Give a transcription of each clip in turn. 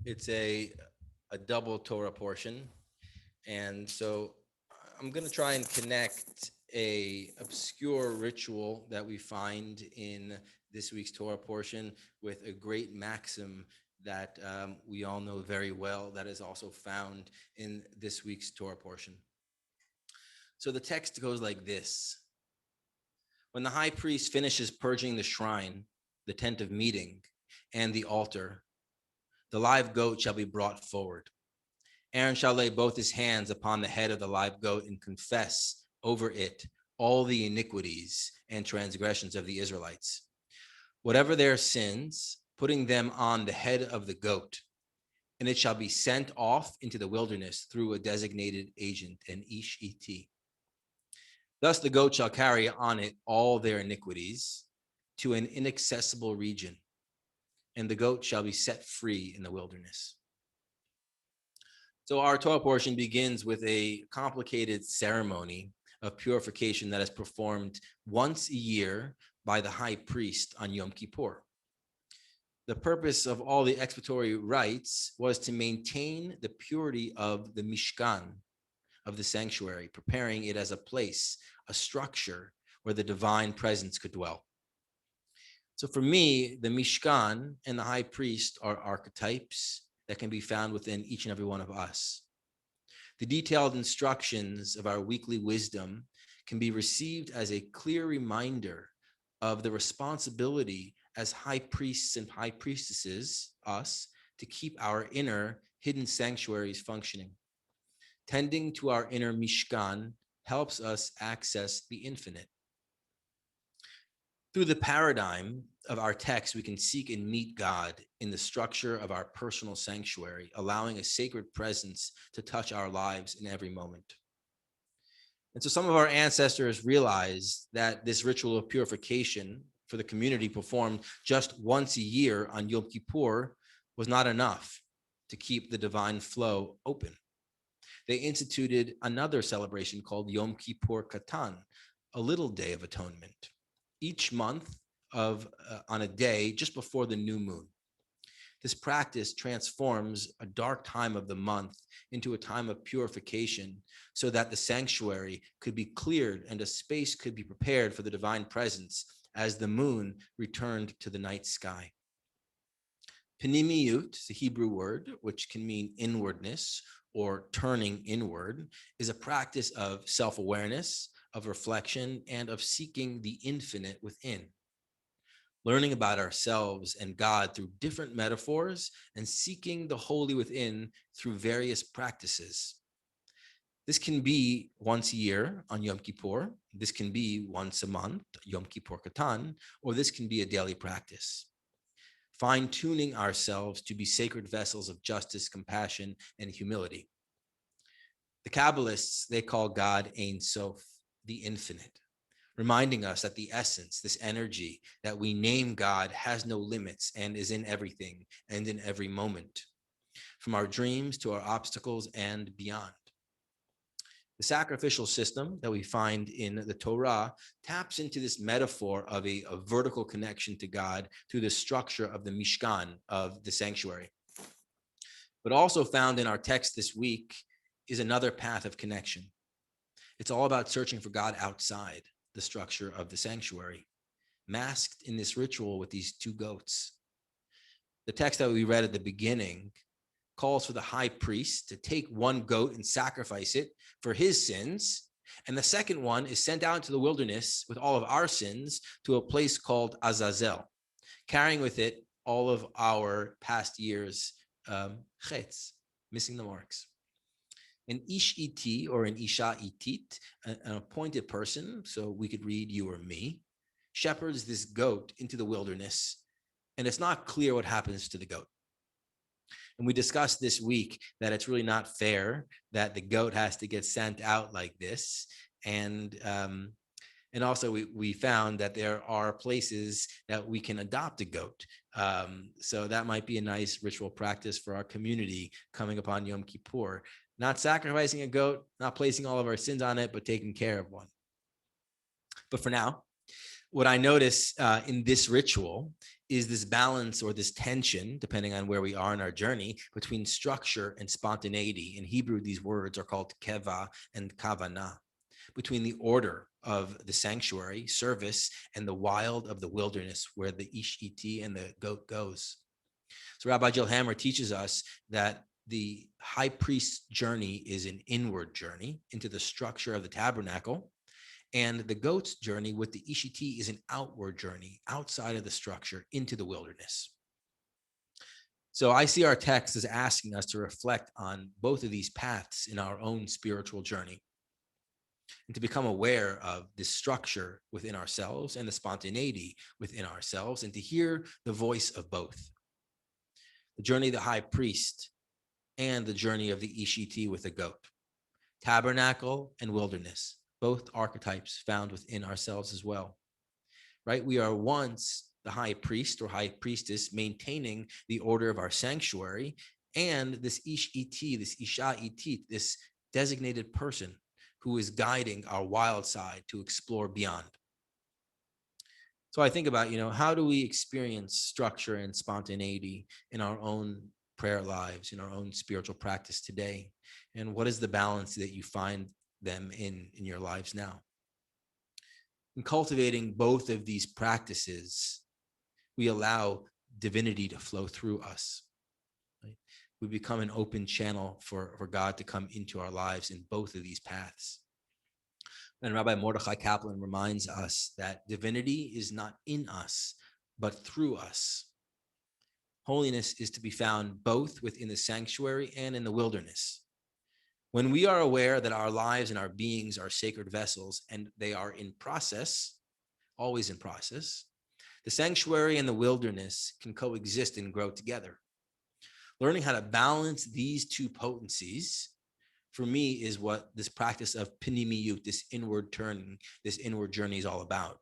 It's a double Torah portion. And so I'm going to try and connect a obscure ritual that we find in this week's Torah portion with a great maxim that we all know very well that is also found in this week's Torah portion. So the text goes like this. When the high priest finishes purging the shrine, the tent of meeting, and the altar, the live goat shall be brought forward. Aaron shall lay both his hands upon the head of the live goat and confess over it all the iniquities and transgressions of the Israelites, whatever their sins, putting them on the head of the goat, and it shall be sent off into the wilderness through a designated agent, an ish et. Thus the goat shall carry on it all their iniquities to an inaccessible region, and the goat shall be set free in the wilderness. So our Torah portion begins with a complicated ceremony of purification that is performed once a year by the high priest on Yom Kippur. The purpose of all the expiatory rites was to maintain the purity of the Mishkan, of the sanctuary, preparing it as a place, a structure where the divine presence could dwell. So for me, the Mishkan and the high priest are archetypes that can be found within each and every one of us. The detailed instructions of our weekly wisdom can be received as a clear reminder of the responsibility as high priests and high priestesses, us, to keep our inner hidden sanctuaries functioning. Tending to our inner Mishkan helps us access the infinite. Through the paradigm of our text, we can seek and meet God in the structure of our personal sanctuary, allowing a sacred presence to touch our lives in every moment. And so some of our ancestors realized that this ritual of purification for the community performed just once a year on Yom Kippur was not enough to keep the divine flow open. They instituted another celebration called Yom Kippur Katan, a little day of atonement, each month on a day just before the new moon. This practice transforms a dark time of the month into a time of purification so that the sanctuary could be cleared and a space could be prepared for the divine presence as the moon returned to the night sky. Panimiyut, the Hebrew word, which can mean inwardness or turning inward, is a practice of self-awareness, of reflection, and of seeking the infinite within. Learning about ourselves and God through different metaphors and seeking the holy within through various practices. This can be once a year on Yom Kippur. This can be once a month, Yom Kippur Katan, or this can be a daily practice. Fine-tuning ourselves to be sacred vessels of justice, compassion, and humility. The Kabbalists, they call God Ein Sof, the infinite, reminding us that the essence, this energy that we name God, has no limits and is in everything and in every moment, from our dreams to our obstacles and beyond. The sacrificial system that we find in the Torah taps into this metaphor of a vertical connection to God through the structure of the Mishkan, of the sanctuary. But also found in our text this week is another path of connection. It's all about searching for God outside the structure of the sanctuary, masked in this ritual with these two goats. The text that we read at the beginning calls for the high priest to take one goat and sacrifice it for his sins. And the second one is sent out into the wilderness with all of our sins to a place called Azazel, carrying with it all of our past years' chetz, missing the marks. An ish iti or an isha itit, an appointed person, so we could read you or me, shepherds this goat into the wilderness, and it's not clear what happens to the goat. And we discussed this week that it's really not fair that the goat has to get sent out like this. And also we found that there are places that we can adopt a goat. So that might be a nice ritual practice for our community coming upon Yom Kippur. Not sacrificing a goat, not placing all of our sins on it, but taking care of one. But for now, What I notice in this ritual is this balance or this tension, depending on where we are in our journey, between structure and spontaneity. In Hebrew, these words are called keva and kavana, between the order of the sanctuary service and the wild of the wilderness where the ish iti and the goat goes. So Rabbi Jill Hammer teaches us that the high priest's journey is an inward journey into the structure of the tabernacle, and the goat's journey with the Ishiti is an outward journey outside of the structure into the wilderness. So I see our text as asking us to reflect on both of these paths in our own spiritual journey and to become aware of the structure within ourselves and the spontaneity within ourselves and to hear the voice of both. The journey of the high priest and the journey of the Ishiti with the goat, tabernacle and wilderness, both archetypes found within ourselves as well, right? We are once the high priest or high priestess maintaining the order of our sanctuary, and this ish iti, this isha iti, this designated person who is guiding our wild side to explore beyond. So I think about, how do we experience structure and spontaneity in our own prayer lives, in our own spiritual practice today? And what is the balance that you find them in your lives now? In cultivating both of these practices, we allow divinity to flow through us. Right? We become an open channel for God to come into our lives in both of these paths. And Rabbi Mordechai Kaplan reminds us that divinity is not in us, but through us. Holiness is to be found both within the sanctuary and in the wilderness. When we are aware that our lives and our beings are sacred vessels and they are in process, always in process, the sanctuary and the wilderness can coexist and grow together. Learning how to balance these two potencies, for me, is what this practice of pinimiyut, this inward turning, this inward journey is all about.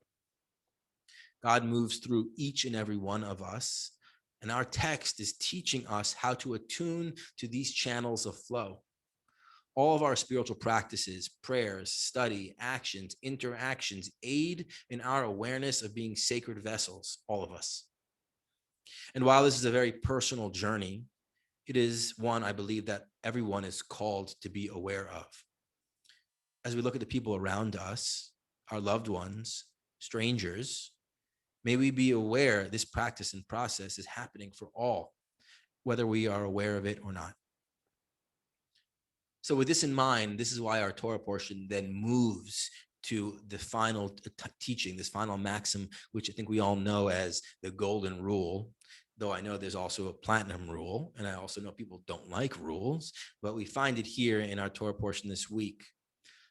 God moves through each and every one of us, and our text is teaching us how to attune to these channels of flow. All of our spiritual practices, prayers, study, actions, interactions aid in our awareness of being sacred vessels, all of us. And while this is a very personal journey, it is one I believe that everyone is called to be aware of. As we look at the people around us, our loved ones, strangers, may we be aware this practice and process is happening for all, whether we are aware of it or not. So with this in mind, this is why our Torah portion then moves to the final teaching, this final maxim, which I think we all know as the golden rule, though I know there's also a platinum rule, and I also know people don't like rules, but we find it here in our Torah portion this week.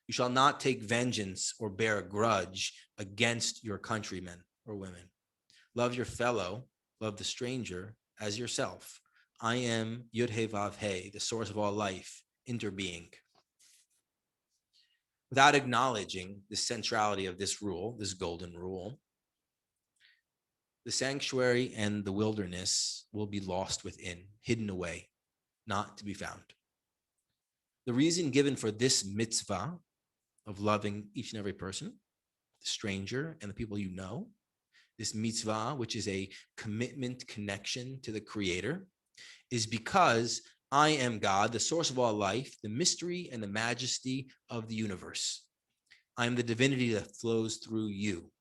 You shall not take vengeance or bear a grudge against your countrymen or women. Love your fellow, love the stranger as yourself. I am Yud-He Vav-He, the source of all life, interbeing. Without acknowledging the centrality of this rule, this golden rule, the sanctuary and the wilderness will be lost within, hidden away, not to be found. The reason given for this mitzvah of loving each and every person, the stranger and the people you know, this mitzvah, which is a commitment connection to the Creator, is because I am God, the source of all life, the mystery and the majesty of the universe. I am the divinity that flows through you.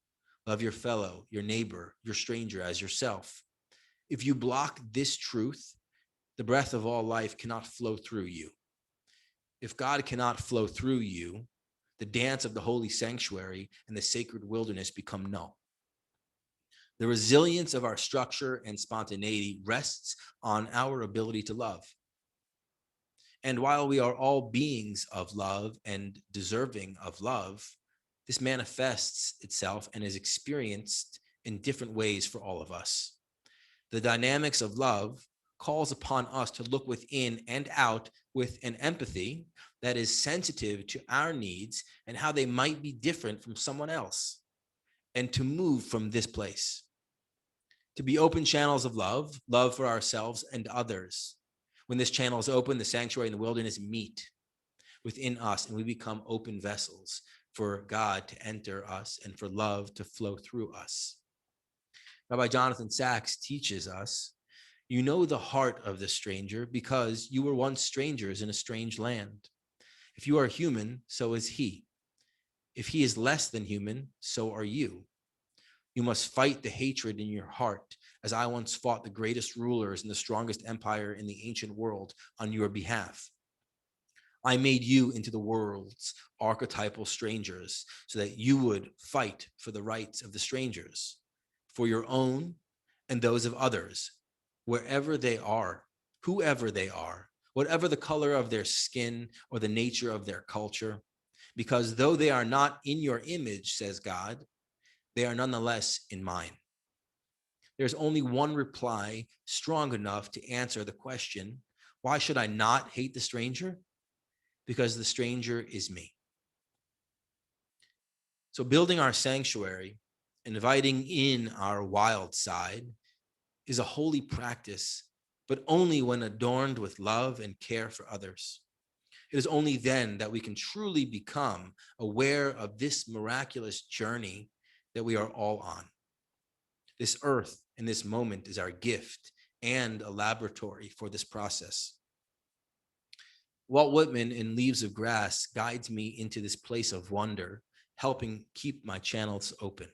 Love your fellow, your neighbor, your stranger as yourself. If you block this truth, the breath of all life cannot flow through you. If God cannot flow through you, the dance of the holy sanctuary and the sacred wilderness become null. The resilience of our structure and spontaneity rests on our ability to love. And while we are all beings of love and deserving of love, this manifests itself and is experienced in different ways for all of us. The dynamics of love calls upon us to look within and out with an empathy that is sensitive to our needs and how they might be different from someone else, and to move from this place. To be open channels of love, love for ourselves and others. When this channel is open, the sanctuary and the wilderness meet within us, and we become open vessels for God to enter us and for love to flow through us. Rabbi Jonathan Sacks teaches us, you know the heart of the stranger because you were once strangers in a strange land. If you are human, so is he. If he is less than human, so are you. You must fight the hatred in your heart, as I once fought the greatest rulers and the strongest empire in the ancient world on your behalf. I made you into the world's archetypal strangers so that you would fight for the rights of the strangers, for your own and those of others, wherever they are, whoever they are, whatever the color of their skin or the nature of their culture. Because though they are not in your image, says God, they are nonetheless in mine. There's only one reply strong enough to answer the question, why should I not hate the stranger? Because the stranger is me. So building our sanctuary, inviting in our wild side, is a holy practice, but only when adorned with love and care for others. It is only then that we can truly become aware of this miraculous journey that we are all on. This earth and this moment is our gift and a laboratory for this process. Walt Whitman in Leaves of Grass guides me into this place of wonder, helping keep my channels open.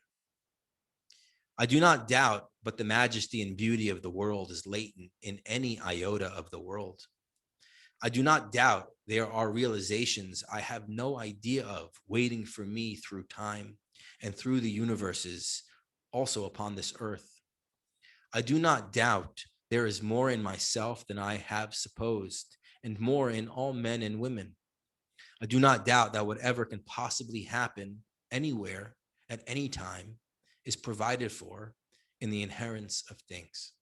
I do not doubt, but the majesty and beauty of the world is latent in any iota of the world. I do not doubt there are realizations I have no idea of waiting for me through time and through the universes, also upon this earth. I do not doubt there is more in myself than I have supposed, and more in all men and women. I do not doubt that whatever can possibly happen anywhere at any time is provided for in the inherence of things.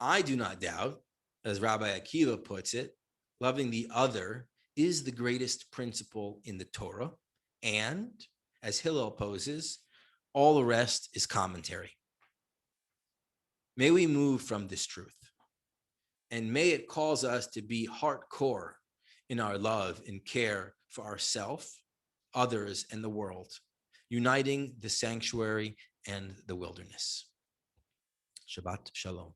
I do not doubt, as Rabbi Akiva puts it, loving the other is the greatest principle in the Torah, and, as Hillel poses, all the rest is commentary. May we move from this truth, and may it cause us to be hardcore in our love and care for ourselves, others, and the world, uniting the sanctuary and the wilderness. Shabbat Shalom.